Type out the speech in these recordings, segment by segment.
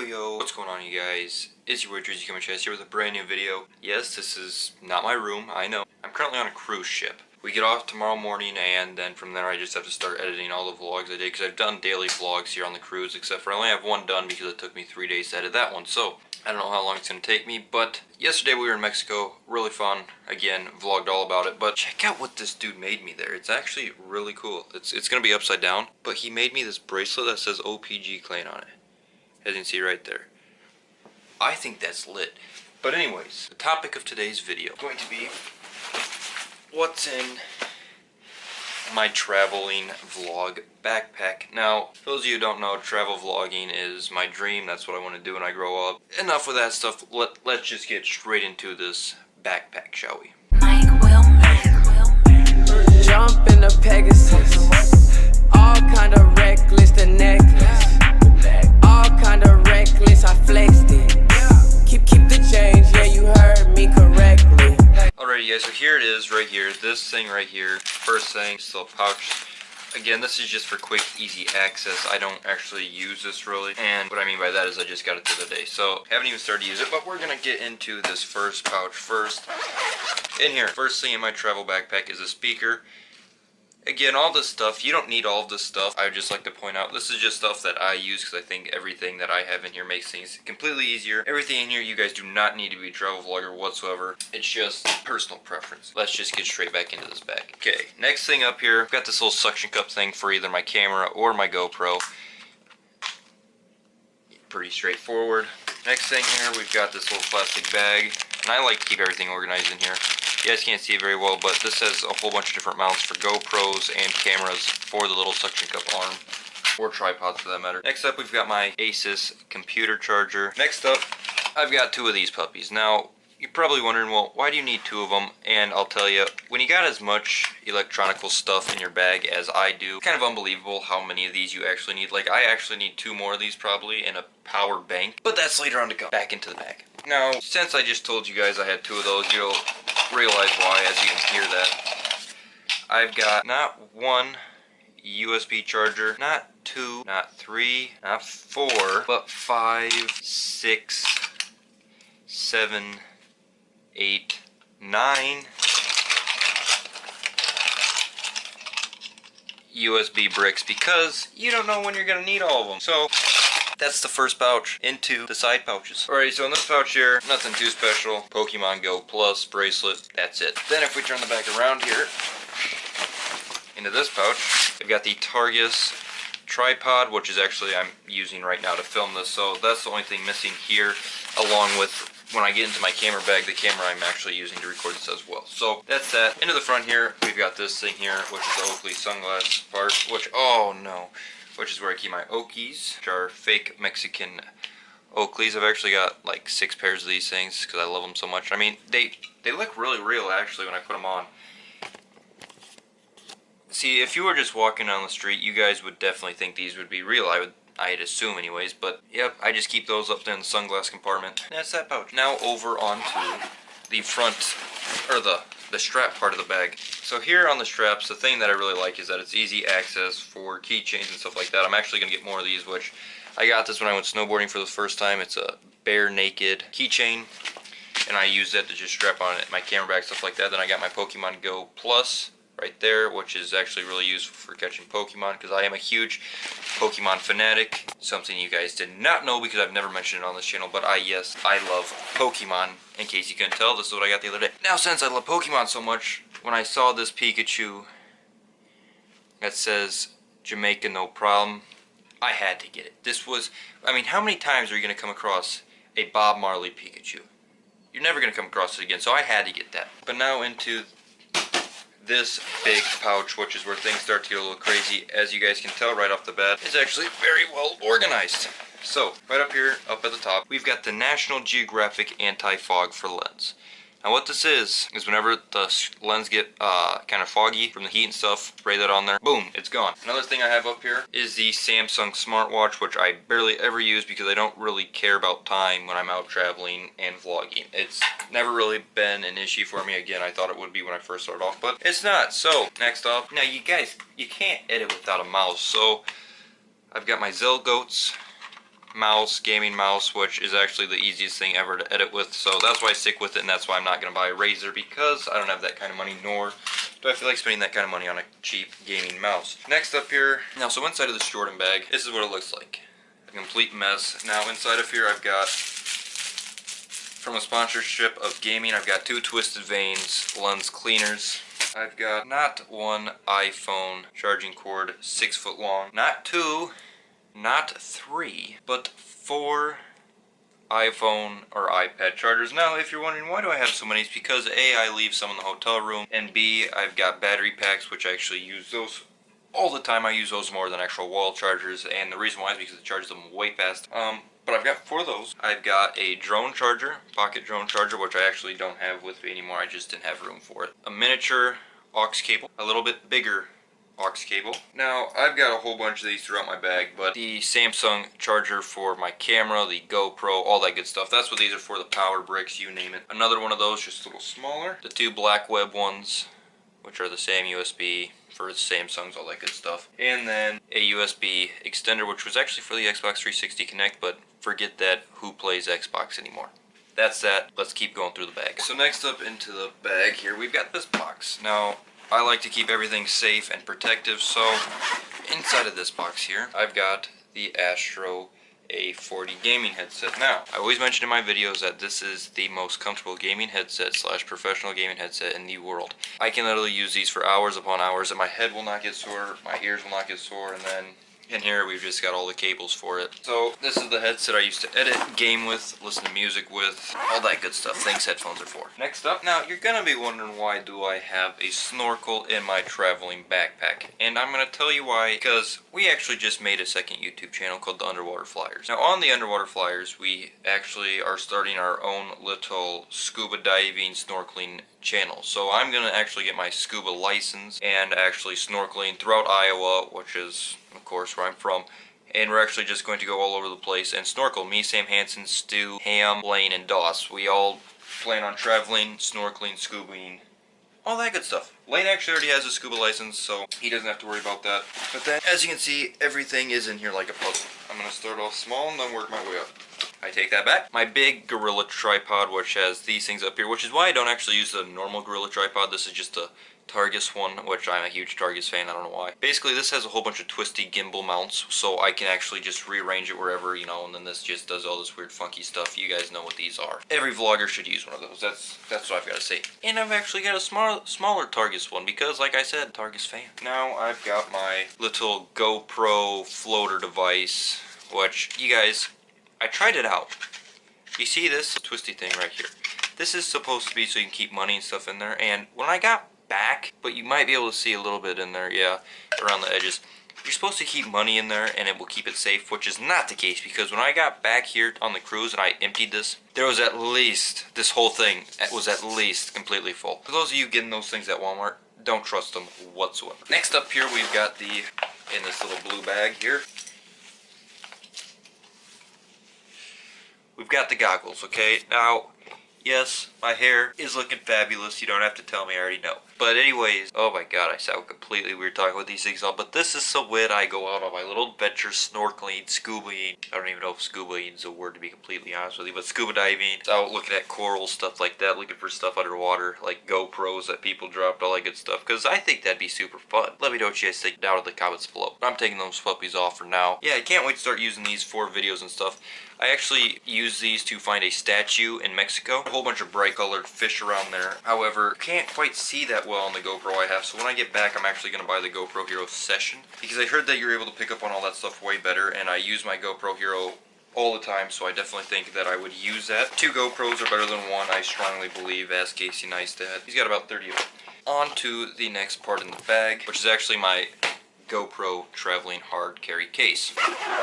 Yo, what's going on, you guys? It's your boy DrEEzY coming here with a brand new video. Yes, this is not my room, I know. I'm currently on a cruise ship. We get off tomorrow morning, and then from there I just have to start editing all the vlogs I did, because I've done daily vlogs here on the cruise, except for I only have one done because it took me 3 days to edit that one. So I don't know how long it's going to take me, but yesterday we were in Mexico. Really fun. Again, vlogged all about it, but check out what this dude made me there. It's actually really cool. It's going to be upside down, but he made me this bracelet that says OPG Clan on it. As you can see right there. I think that's lit. But anyways, the topic of today's video is going to be what's in my traveling vlog backpack. Now, for those of you who don't know, travel vlogging is my dream. That's what I want to do when I grow up. Enough with that stuff. Let's just get straight into this backpack, shall we? Jump in the Pegasus, all kind of reckless, the necklace, all kind of reckless, I flexed it, keep the change, yeah, you heard me correctly. Alrighty guys, so here it is right here, this thing right here, first thing, this little pouch. Again, this is just for quick, easy access. I don't actually use this really, and what I mean by that is I just got it the other day, so haven't even started to use it, but we're gonna get into this first pouch first. In here, first thing in my travel backpack is a speaker. Again, all this stuff, you don't need all of this stuff. I would just like to point out, this is just stuff that I use because I think everything that I have in here makes things completely easier. Everything in here, you guys do not need to be a travel vlogger whatsoever. It's just personal preference. Let's just get straight back into this bag. Okay, next thing up here, I've got this little suction cup thing for either my camera or my GoPro. Pretty straightforward. Next thing here, we've got this little plastic bag, and I like to keep everything organized in here. You guys can't see it very well, but this has a whole bunch of different mounts for GoPros and cameras for the little suction cup arm, or tripods for that matter. Next up, we've got my Oasis computer charger. Next up, I've got two of these puppies. Now, you're probably wondering, well, why do you need two of them? And I'll tell you, when you got as much electronical stuff in your bag as I do, it's kind of unbelievable how many of these you actually need. Like, I actually need two more of these probably, and a power bank, but that's later on to come. Back into the bag. Now, since I just told you guys I had two of those, you'll realize why, as you can hear that. I've got not one USB charger, not two, not three, not four, but 5, 6, 7, 8, 9 USB bricks, because you don't know when you're going to need all of them. So that's the first pouch into the side pouches. Alrighty, so in this pouch here, nothing too special. Pokemon Go Plus bracelet, that's it. Then if we turn the back around here, into this pouch, I've got the Targus tripod, which is actually I'm using right now to film this, so that's the only thing missing here, along with when I get into my camera bag, the camera I'm actually using to record this as well. So that's that. Into the front here, we've got this thing here, which is the Oakley sunglass part, which, oh no, which is where I keep my Okies, which are fake Mexican Oakleys. I've actually got like 6 pairs of these things because I love them so much. I mean, they look really real actually when I put them on. See, if you were just walking down the street, you guys would definitely think these would be real. I'd assume anyways, but yep, I just keep those up there in the sunglass compartment. And that's that pouch. Now over onto the front, or the strap part of the bag. So here on the straps, the thing that I really like is that it's easy access for keychains and stuff like that. I'm actually going to get more of these, which I got this when I went snowboarding for the first time. It's a bare naked keychain, and I use that to just strap on it, my camera bag, stuff like that. Then I got my Pokemon Go Plus right there, which is actually really useful for catching Pokemon, because I am a huge Pokemon fanatic. Something you guys did not know because I've never mentioned it on this channel, but yes, I love Pokemon. In case you couldn't tell, this is what I got the other day. Now, since I love Pokemon so much, when I saw this Pikachu that says Jamaica no problem, I had to get it. This was, I mean, how many times are you going to come across a Bob Marley Pikachu? You're never going to come across it again, so I had to get that. But now into this big pouch, which is where things start to get a little crazy. As you guys can tell right off the bat, it's actually very well organized. So, right up here, up at the top, we've got the National Geographic Anti-Fog for Lens. Now what this is whenever the lens get kind of foggy from the heat and stuff, spray that on there, boom, it's gone. Another thing I have up here is the Samsung smartwatch, which I barely ever use because I don't really care about time when I'm out traveling and vlogging. It's never really been an issue for me. Again, I thought it would be when I first started off, but it's not. So, next up, now you guys, you can't edit without a mouse, so I've got my Zelgoats mouse, gaming mouse, which is actually the easiest thing ever to edit with, so that's why I stick with it, and that's why I'm not going to buy a Razer, because I don't have that kind of money, nor do I feel like spending that kind of money on a cheap gaming mouse. Next up here, now so inside of this Jordan bag, this is what it looks like. A complete mess. Now inside of here I've got, from a sponsorship of gaming, I've got 2 Twisted Veins lens cleaners. I've got not 1 iPhone charging cord 6 foot long, not 2, not 3, but 4 iPhone or iPad chargers. Now, if you're wondering why do I have so many, it's because A, I leave some in the hotel room, and B, I've got battery packs, which I actually use those all the time. I use those more than actual wall chargers, and the reason why is because it charges them way fast. But I've got 4 of those. I've got a drone charger, pocket drone charger, which I actually don't have with me anymore. I just didn't have room for it. A miniature aux cable, a little bit bigger aux cable. Now, I've got a whole bunch of these throughout my bag, but the Samsung charger for my camera, the GoPro, all that good stuff, that's what these are for, the power bricks, you name it. Another one of those, just a little smaller. The 2 black web ones, which are the same USB for the Samsungs, all that good stuff. And then a USB extender, which was actually for the Xbox 360 Connect, but forget that, who plays Xbox anymore? That's that. Let's keep going through the bag. So next up into the bag here, we've got this box. Now, I like to keep everything safe and protective, so inside of this box here, I've got the Astro A40 gaming headset. Now, I always mention in my videos that this is the most comfortable gaming headset / professional gaming headset in the world. I can literally use these for hours upon hours, and my head will not get sore, my ears will not get sore, and then in here we've just got all the cables for it. So this is the headset I used to edit, game with, listen to music with, all that good stuff, things headphones are for. Next up, now you're gonna be wondering why do I have a snorkel in my traveling backpack, and I'm gonna tell you why, because we actually just made a second YouTube channel called the Underwater Flyers. Now on the Underwater Flyers, we actually are starting our own little scuba diving snorkeling channel. So I'm gonna actually get my scuba license and actually snorkeling throughout Iowa, which is of course where I'm from, and we're actually just going to go all over the place and snorkel. Me, Sam Hansen, Stu, Ham, Blaine, and Doss. We all plan on traveling, snorkeling, scubaing, all that good stuff. Lane actually already has a scuba license, so he doesn't have to worry about that. But then, as you can see, everything is in here like a puzzle. I'm going to start off small and then work my way up. I take that back. My big Gorilla tripod, which has these things up here, which is why I don't actually use the normal Gorilla tripod. This is just a Targus one, which I'm a huge Targus fan, I don't know why. Basically, this has a whole bunch of twisty gimbal mounts, so I can actually just rearrange it wherever, you know, and then this just does all this weird funky stuff. You guys know what these are. Every vlogger should use one of those. That's what I've got to say. And I've actually got a smaller Targus one, because, like I said, Targus fan. Now, I've got my little GoPro floater device, which, you guys, I tried it out. You see this twisty thing right here? This is supposed to be so you can keep money and stuff in there, and when I got back, but you might be able to see a little bit in there, yeah, around the edges. You're supposed to keep money in there and it will keep it safe, which is not the case, because when I got back here on the cruise and I emptied this, there was at least, this whole thing was at least completely full. For those of you getting those things at Walmart, don't trust them whatsoever. Next up here, we've got in this little blue bag here, we've got the goggles, okay? Now, yes, my hair is looking fabulous. You don't have to tell me, I already know. But anyways, oh my god, I sound completely weird talking about these things all. But this is so when I go out on my little adventure, snorkeling, scubaing. I don't even know if scubaing is a word, to be completely honest with you. But scuba diving, out looking at coral, stuff like that. Looking for stuff underwater, like GoPros that people dropped, all that good stuff. Because I think that'd be super fun. Let me know what you guys think down in the comments below. I'm taking those puppies off for now. Yeah, I can't wait to start using these for videos and stuff. I actually use these to find a statue in Mexico. A whole bunch of bright colored fish around there. However, can't quite see that well on the GoPro I have, so when I get back I'm actually going to buy the GoPro Hero Session, because I heard that you're able to pick up on all that stuff way better, and I use my GoPro Hero all the time, so I definitely think that I would use that. 2 GoPros are better than 1, I strongly believe, as Casey Neistat. He's got about 30 of them. On to the next part in the bag, which is actually my GoPro traveling hard carry case.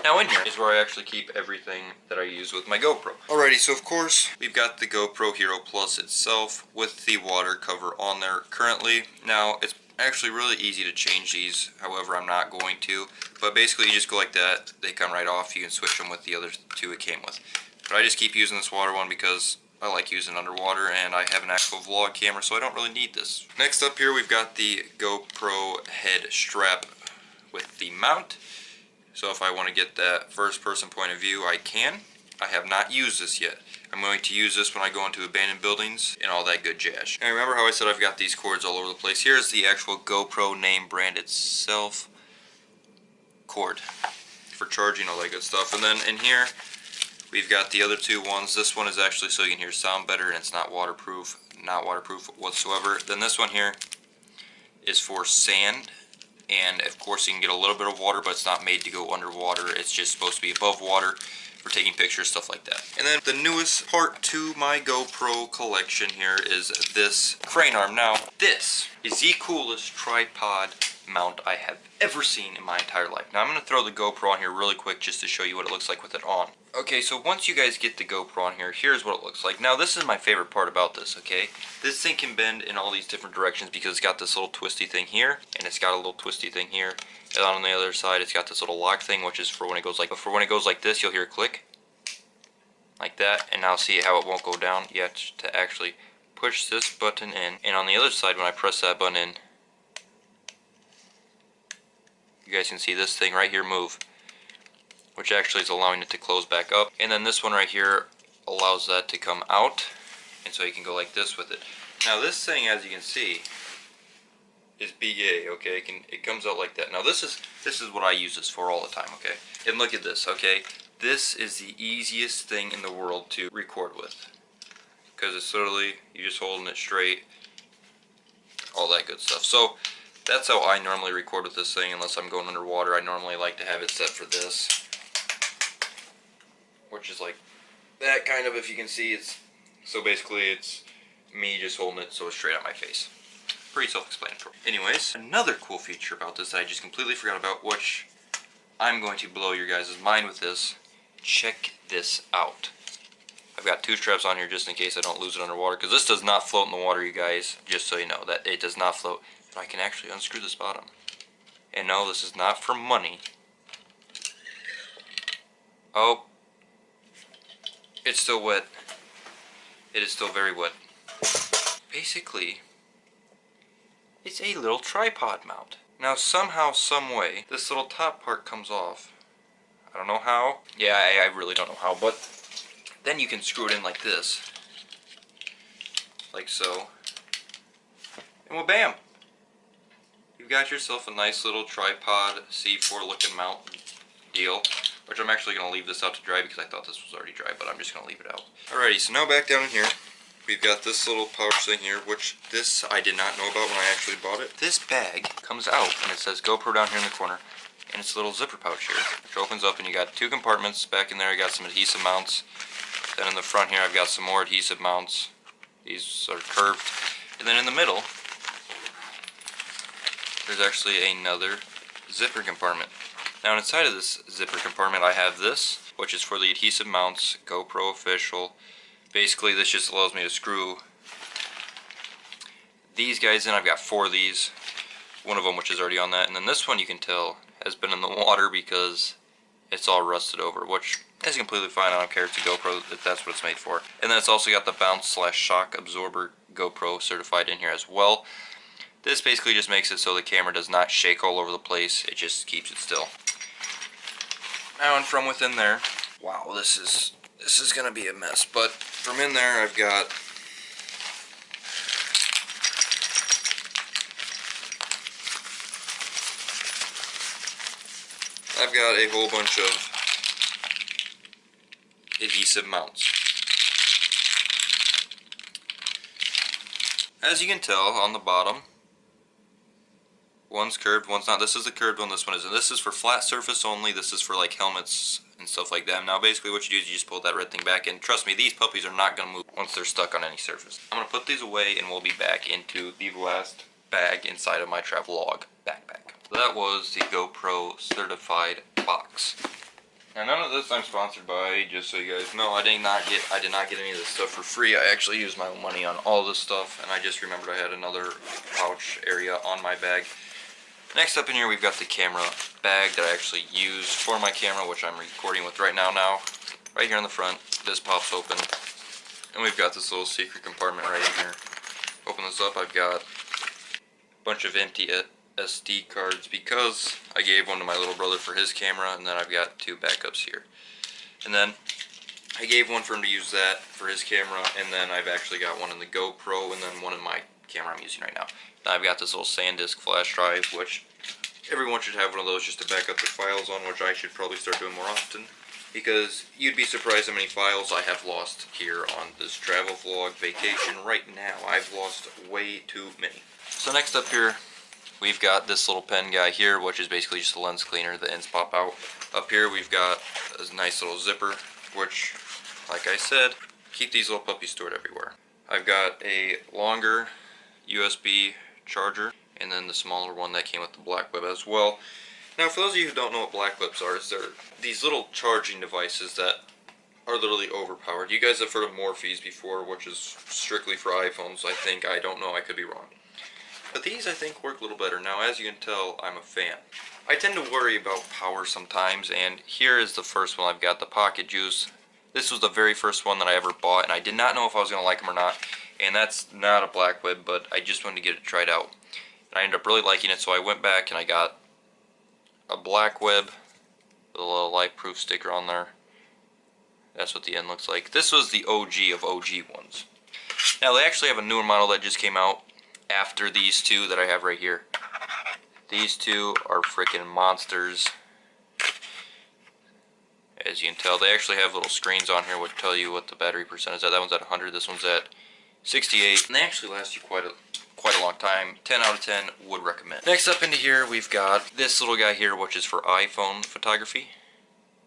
Now in here is where I actually keep everything that I use with my GoPro. Alrighty, so of course we've got the GoPro Hero Plus itself with the water cover on there currently. Now it's actually really easy to change these, however I'm not going to, but basically you just go like that, they come right off, you can switch them with the other 2 it came with. But I just keep using this water one because I like using underwater, and I have an actual vlog camera, so I don't really need this. Next up here we've got the GoPro head strap with the mount. So if I want to get that first person point of view, I can. I have not used this yet. I'm going to use this when I go into abandoned buildings and all that good jazz. And remember how I said I've got these cords all over the place? Here's the actual GoPro name brand itself. Cord for charging, all that good stuff. And then in here we've got the other two ones. This one is actually so you can hear sound better and it's not waterproof whatsoever. Then this one here is for sand, and of course you can get a little bit of water, but it's not made to go underwater. It's just supposed to be above water for taking pictures, stuff like that. And then the newest part to my GoPro collection here is this crane arm. Now this is the coolest tripod mount I have ever seen in my entire life. Now I'm going to throw the GoPro on here really quick just to show you what it looks like with it on. Okay, so once you guys get the GoPro on here, here's what it looks like. Now this is my favorite part about this, okay? This thing can bend in all these different directions because it's got this little twisty thing here, and it's got a little twisty thing here. And on the other side it's got this little lock thing, which is for when it goes like, for when it goes like this, you'll hear a click. Like that, and now see how it won't go down? You have to actually push this button in, and on the other side when I press that button in, you guys can see this thing right here move, which actually is allowing it to close back up. And then this one right here allows that to come out, and so you can go like this with it. Now this thing, as you can see, is BA, okay? It comes out like that. Now this is what I use this for all the time, okay? And look at this, okay? This is the easiest thing in the world to record with, because it's literally, you're just holding it straight, all that good stuff. So that's how I normally record with this thing, unless I'm going underwater. I normally like to have it set for this, which is like that kind of, if you can see. It's so basically it's me just holding it so it's straight at my face. Pretty self-explanatory. Anyways, another cool feature about this that I just completely forgot about, which I'm going to blow your guys' mind with this. Check this out. I've got two straps on here just in case I don't lose it underwater, because this does not float in the water, you guys, just so you know that it does not float. But I can actually unscrew this bottom. And no, this is not for money. Oh, it's still wet. It is still very wet. Basically, it's a little tripod mount. Now somehow, some way, this little top part comes off. I don't know how. Yeah, I really don't know how, but then you can screw it in like this. Like so. And well, bam! You've got yourself a nice little tripod C4 looking mount deal, which I'm actually going to leave this out to dry because I thought this was already dry, but I'm just going to leave it out. Alrighty, so now back down in here, we've got this little pouch thing here, which this I did not know about when I actually bought it. This bag comes out and it says GoPro down here in the corner, and it's a little zipper pouch here, which opens up and you got two compartments. Back in there I got some adhesive mounts. Then in the front here I've got some more adhesive mounts. These are curved. And then in the middle there's actually another zipper compartment. Now inside of this zipper compartment I have this, which is for the adhesive mounts, GoPro official. Basically this just allows me to screw these guys in. I've got 4 of these, one of them which is already on that, and then this one you can tell has been in the water because it's all rusted over, which is completely fine. I don't care, it's a GoPro, if that's what it's made for. And then it's also got the bounce/shock absorber GoPro certified in here as well. This basically just makes it so the camera does not shake all over the place, it just keeps it still. Now, and from within there, wow, this is gonna be a mess, but from in there I've got a whole bunch of adhesive mounts. As you can tell on the bottom, one's curved, one's not. This is the curved one, this one isn't. This is for flat surface only. This is for like helmets and stuff like that. Now basically what you do is you just pull that red thing back in. Trust me, these puppies are not going to move once they're stuck on any surface. I'm going to put these away and we'll be back into the last bag inside of my Travelog backpack. So that was the GoPro certified box. Now none of this I'm sponsored by, just so you guys know. I did not get any of this stuff for free. I actually used my own money on all this stuff, and I just remembered I had another pouch area on my bag. Next up in here we've got the camera bag that I actually use for my camera, which I'm recording with right now. Right here in the front, this pops open, and we've got this little secret compartment right in here. Open this up, I've got a bunch of empty SD cards because I gave one to my little brother for his camera, and then I've got 2 backups here. And then I gave one for him to use that for his camera, and then I've actually got one in the GoPro, and then one in my camera I'm using right now. Now I've got this little SanDisk flash drive, which everyone should have one of those just to back up their files on, which I should probably start doing more often, because you'd be surprised how many files I have lost here on this travel vlog vacation right now. I've lost way too many. So next up here, we've got this little pen guy here, which is basically just a lens cleaner. The ends pop out. Up here we've got a nice little zipper, which, like I said, keep these little puppies stored everywhere. I've got a longer USB charger, and then the smaller one that came with the black web as well. Now, for those of you who don't know what black webs are, they're these little charging devices that are literally overpowered. You guys have heard of Morphe's before, which is strictly for iPhones, I think. I don't know, I could be wrong. But these, I think, work a little better. Now, as you can tell, I'm a fan. I tend to worry about power sometimes, and here is the first one. I've got the Pocket Juice. This was the very first one that I ever bought, and I did not know if I was going to like them or not. And that's not a black web, but I just wanted to get it tried out. And I ended up really liking it, so I went back and I got a black web with a little light-proof sticker on there. That's what the end looks like. This was the OG of OG ones. Now, they actually have a newer model that just came out after these two that I have right here. These two are freaking monsters. As you can tell, they actually have little screens on here which tell you what the battery percentage is at. That one's at 100, this one's at 68, and they actually last you quite a long time. 10 out of 10 would recommend. Next up into here, we've got this little guy here, which is for iPhone photography.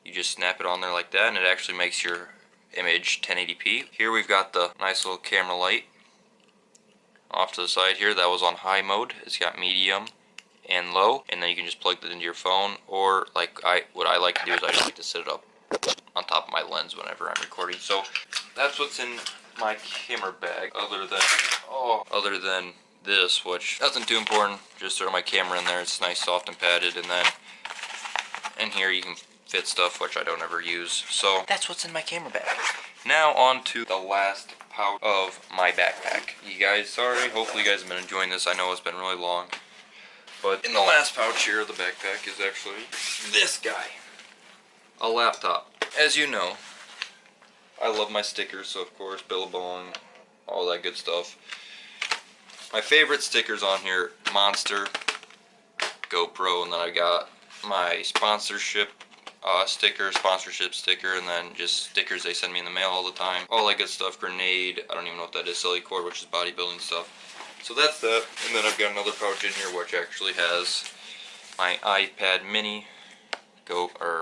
You just snap it on there like that, and it actually makes your image 1080p. Here we've got the nice little camera light. Off to the side here, that was on high mode. It's got medium and low, and then you can just plug that into your phone, or like what I like to do is I just like to set it up on top of my lens whenever I'm recording. So that's what's in my camera bag, other than this, which nothing too important. Just throw my camera in there. It's nice, soft, and padded, and then in here you can fit stuff which I don't ever use. So that's what's in my camera bag. Now on to the last pouch of my backpack. You guys, sorry, hopefully you guys have been enjoying this. I know it's been really long. But in the last pouch here of the backpack is actually this guy. A laptop. As you know, I love my stickers, so of course, Billabong, all that good stuff. My favorite stickers on here, Monster, GoPro, and then I got my sponsorship sticker, and then just stickers they send me in the mail all the time. All that good stuff, Grenade, I don't even know what that is, Sillycord, which is bodybuilding stuff. So that's that, and then I've got another pouch in here which actually has my iPad mini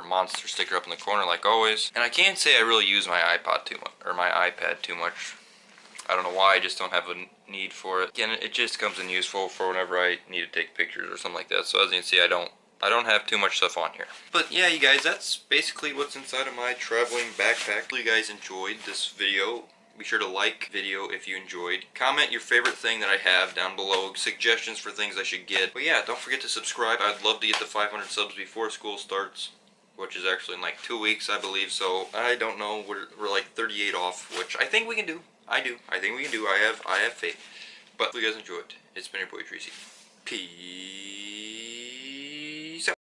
Monster sticker up in the corner like always. And I can't say I really use my iPad too much. I don't know why, I just don't have a need for it. Again, it just comes in useful for whenever I need to take pictures or something like that. So as you can see, I don't have too much stuff on here. But yeah, you guys, that's basically what's inside of my traveling backpack. Hopefully you guys enjoyed this video. Be sure to like the video if you enjoyed. Comment your favorite thing that I have down below. Suggestions for things I should get. But yeah, don't forget to subscribe. I'd love to get to 500 subs before school starts, which is actually in like 2 weeks, I believe. So I don't know. We're like 38 off, which I think we can do. I think we can do. I have faith. But if you guys enjoyed, it's been your boy DrEEzY. Peace.